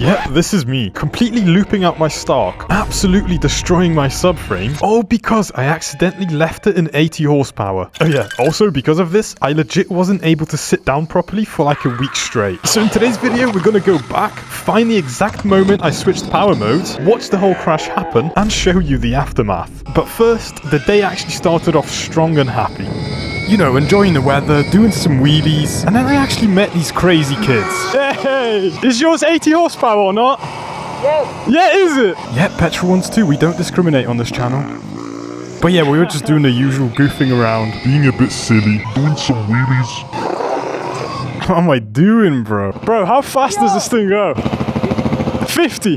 Yep, this is me, completely looping out my Stark, absolutely destroying my subframe, all because I accidentally left it in 80 horsepower. Oh yeah, also because of this, I legit wasn't able to sit down properly for like a week straight. So in today's video, we're gonna go back, find the exact moment I switched power modes, watch the whole crash happen, and show you the aftermath. But first, the day actually started off strong and happy. You know, enjoying the weather, doing some wheelies, and then I actually met these crazy kids. Hey, is yours 80 horsepower or not? Yes. Yeah, is it? Yeah, petrol ones too. We don't discriminate on this channel. But yeah, we were just doing the usual goofing around, being a bit silly, doing some wheelies. What am I doing, bro? Bro, how fast does this thing go? 50.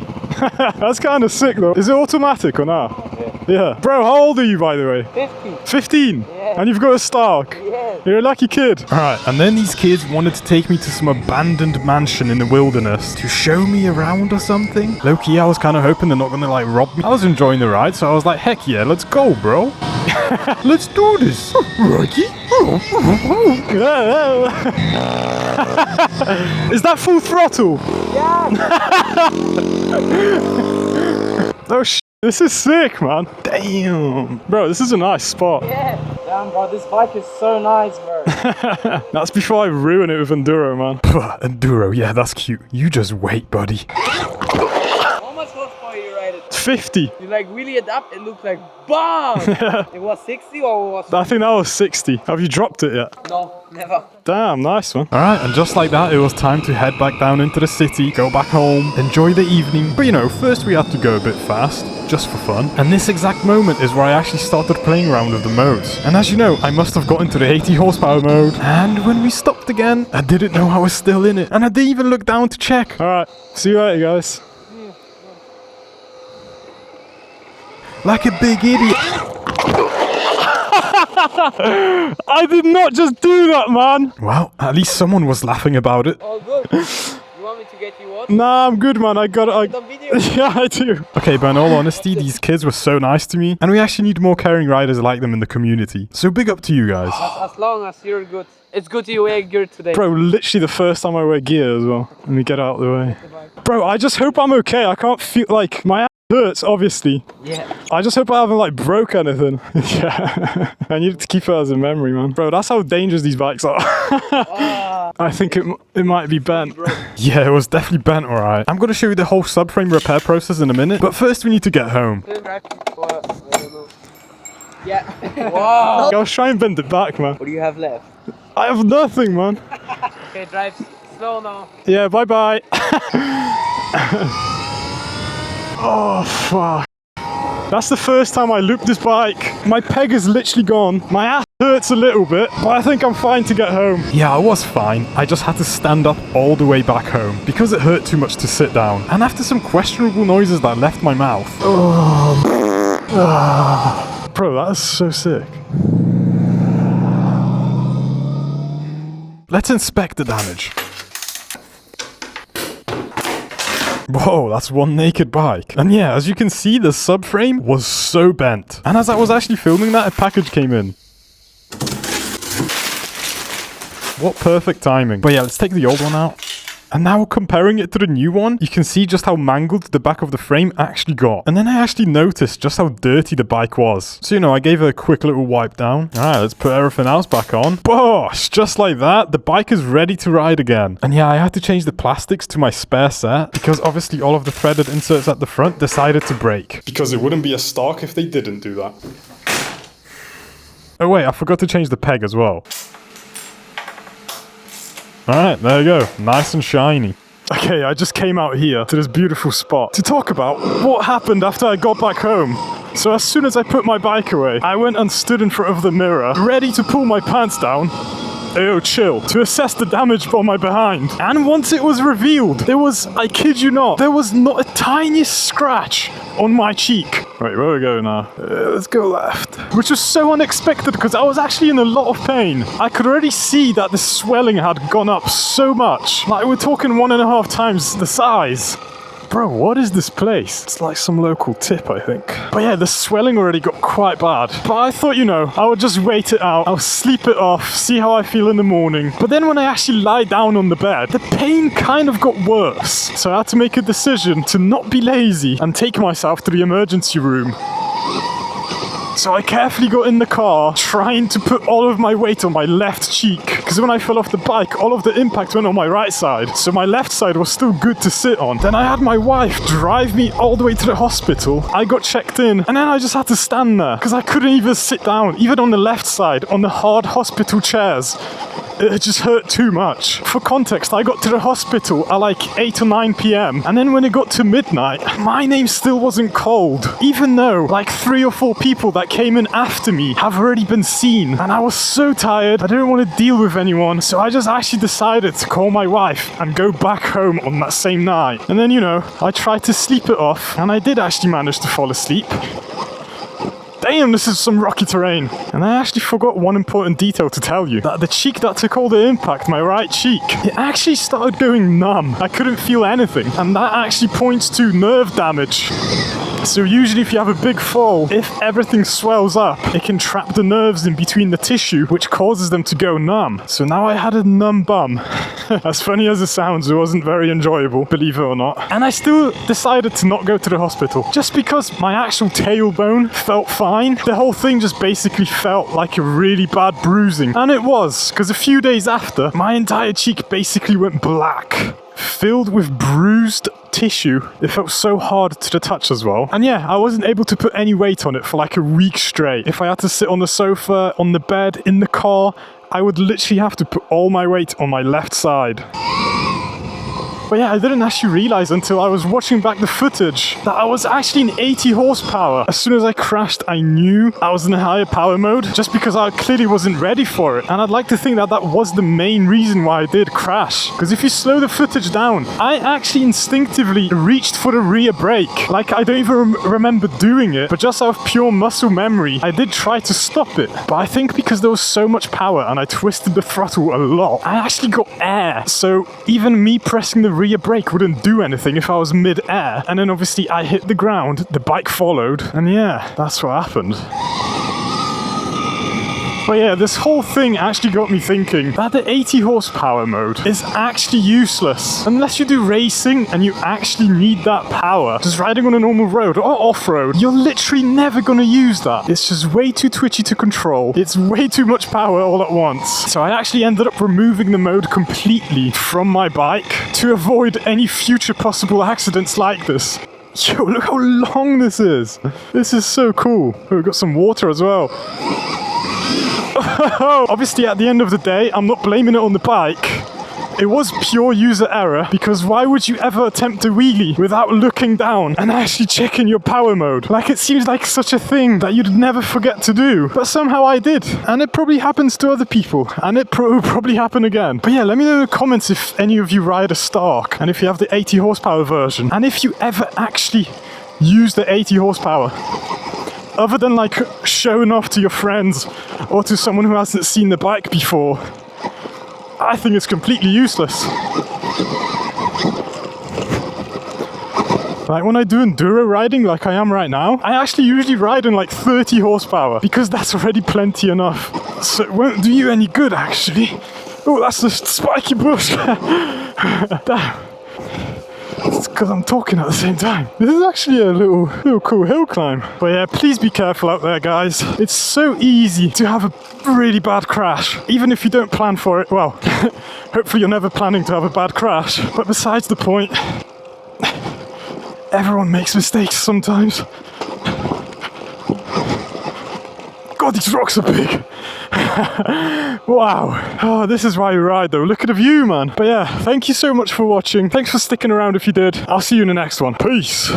That's kind of sick though. Is it automatic or not? Yeah. Bro, how old are you, by the way? 50. 15? Yeah. And you've got a Stark? Yeah. You're a lucky kid. Alright, and then these kids wanted to take me to some abandoned mansion in the wilderness to show me around or something. Low-key, I was kind of hoping they're not going to, like, rob me. I was enjoying the ride, so I was like, heck yeah, let's go, bro. Let's do this. Righty. Is that full throttle? Yeah. Oh, this is sick, man. Damn. Bro, this is a nice spot. Yeah. Damn, bro, this bike is so nice, bro. That's before I ruin it with Enduro, man. Enduro, yeah, that's cute. You just wait, buddy. How much horsepower you ride it? 50. You like wheelie it up, it looks like BAM! It was 60 or was... I think that was 60. Have you dropped it yet? No, never. Damn, nice one. Alright, and just like that, it was time to head back down into the city, go back home, enjoy the evening. But you know, first we had to go a bit fast, just for fun. And this exact moment is where I actually started playing around with the modes. And as you know, I must have got into the 80 horsepower mode. And when we stopped again, I didn't know I was still in it. And I didn't even look down to check. Alright, see you later, guys. Like a big idiot. I did not just do that, man. Well, at least someone was laughing about it. All good. You want me to get you what? Nah, I'm good, man. I got it. Some video? Yeah, I do. Okay, but in all honesty, these kids were so nice to me, and we actually need more caring riders like them in the community. So big up to you guys. As long as you're good. It's good you wear gear today. Bro, literally the first time I wear gear as well. Let me get out of the way. Bro, I just hope I'm okay. I can't feel like my ass hurts, obviously. Yeah. I just hope I haven't like broke anything. Yeah. I need to keep it as a memory, man. Bro, that's how dangerous these bikes are. I think it might be bent. Yeah, it was definitely bent, alright. I'm gonna show you the whole subframe repair process in a minute, but first we need to get home. Yeah. Wow. I was trying to bend it back, man. What do you have left? I have nothing, man. Okay, drive slow now. Yeah, bye-bye. Oh, fuck. That's the first time I looped this bike. My peg is literally gone. My ass hurts a little bit, but I think I'm fine to get home. Yeah, I was fine. I just had to stand up all the way back home because it hurt too much to sit down. And after some questionable noises that left my mouth. Bro, that is so sick. Let's inspect the damage. Whoa, that's one naked bike. And yeah, as you can see, the subframe was so bent. And as I was actually filming that, a package came in. What perfect timing. But yeah, let's take the old one out. And now comparing it to the new one, you can see just how mangled the back of the frame actually got. And then I actually noticed just how dirty the bike was. So, you know, I gave it a quick little wipe down. All right, let's put everything else back on. Bosh! Just like that, the bike is ready to ride again. And yeah, I had to change the plastics to my spare set because obviously all of the threaded inserts at the front decided to break. Because it wouldn't be a Stark if they didn't do that. Oh wait, I forgot to change the peg as well. Alright, there you go. Nice and shiny. Okay, I just came out here to this beautiful spot to talk about what happened after I got back home. So as soon as I put my bike away, I went and stood in front of the mirror, ready to pull my pants down. Ayo, chill. To assess the damage on my behind. And once it was revealed, there was, I kid you not, there was not a tiniest scratch on my cheek. Right, where we go now? Let's go left. Which was so unexpected because I was actually in a lot of pain. I could already see that the swelling had gone up so much. Like, we're talking 1.5 times the size. Bro, what is this place? It's like some local tip, I think. But yeah, the swelling already got quite bad. But I thought, you know, I would just wait it out. I'll sleep it off, see how I feel in the morning. But then when I actually lie down on the bed, the pain kind of got worse. So I had to make a decision to not be lazy and take myself to the emergency room. So I carefully got in the car, trying to put all of my weight on my left cheek. Because when I fell off the bike, all of the impact went on my right side. So my left side was still good to sit on. Then I had my wife drive me all the way to the hospital. I got checked in, and then I just had to stand there. Because I couldn't even sit down, even on the left side, on the hard hospital chairs. It just hurt too much. For context, I got to the hospital at like 8 or 9 p.m. And then when it got to midnight, my name still wasn't called. Even though like 3 or 4 people that came in after me have already been seen. And I was so tired, I didn't want to deal with anyone. So I just actually decided to call my wife and go back home on that same night. And then, you know, I tried to sleep it off. And I did actually manage to fall asleep. Damn, this is some rocky terrain. And I actually forgot one important detail to tell you. That the cheek that took all the impact, my right cheek, it actually started going numb. I couldn't feel anything. And that actually points to nerve damage. So usually if you have a big fall, if everything swells up, it can trap the nerves in between the tissue, which causes them to go numb. So now I had a numb bum. As funny as it sounds, it wasn't very enjoyable, believe it or not. And I still decided to not go to the hospital, just because my actual tailbone felt fine. The whole thing just basically felt like a really bad bruising. And it was, because a few days after, my entire cheek basically went black, filled with bruised tissue. It felt so hard to the touch as well. And yeah, I wasn't able to put any weight on it for like a week straight. If I had to sit on the sofa, on the bed, in the car, I would literally have to put all my weight on my left side. But yeah, I didn't actually realize until I was watching back the footage that I was actually in 80 horsepower. As soon as I crashed, I knew I was in a higher power mode just because I clearly wasn't ready for it. And I'd like to think that that was the main reason why I did crash. Because if you slow the footage down, I actually instinctively reached for the rear brake. Like, I don't even remember doing it, but just out of pure muscle memory, I did try to stop it. But I think because there was so much power and I twisted the throttle a lot, I actually got air. So even me pressing the rear brake wouldn't do anything if I was mid-air. And then obviously I hit the ground, the bike followed, and yeah, that's what happened. But yeah, this whole thing actually got me thinking that the 80 horsepower mode is actually useless. Unless you do racing and you actually need that power. Just riding on a normal road or off-road, you're literally never gonna use that. It's just way too twitchy to control. It's way too much power all at once. So I actually ended up removing the mode completely from my bike to avoid any future possible accidents like this. Yo, look how long this is. This is so cool. Oh, we've got some water as well. Obviously, at the end of the day, I'm not blaming it on the bike. It was pure user error, because why would you ever attempt a wheelie without looking down and actually checking your power mode? Like, it seems like such a thing that you'd never forget to do. But somehow I did. And it probably happens to other people. And it will probably happen again. But yeah, let me know in the comments if any of you ride a Stark. And if you have the 80 horsepower version. And if you ever actually use the 80 horsepower. Other than like showing off to your friends or to someone who hasn't seen the bike before, I think it's completely useless. Like when I do enduro riding like I am right now, I actually usually ride in like 30 horsepower because that's already plenty enough. So it won't do you any good actually. Oh, that's a spiky bush. Damn. It's because I'm talking at the same time. This is actually a little cool hill climb. But yeah, please be careful out there, guys. It's so easy to have a really bad crash. Even if you don't plan for it. Well, hopefully you're never planning to have a bad crash. But besides the point, everyone makes mistakes sometimes. God, these rocks are big. Wow. Oh, this is why you ride though. Look at the view, man. But yeah, thank you so much for watching. Thanks for sticking around if you did. I'll see you in the next one. Peace.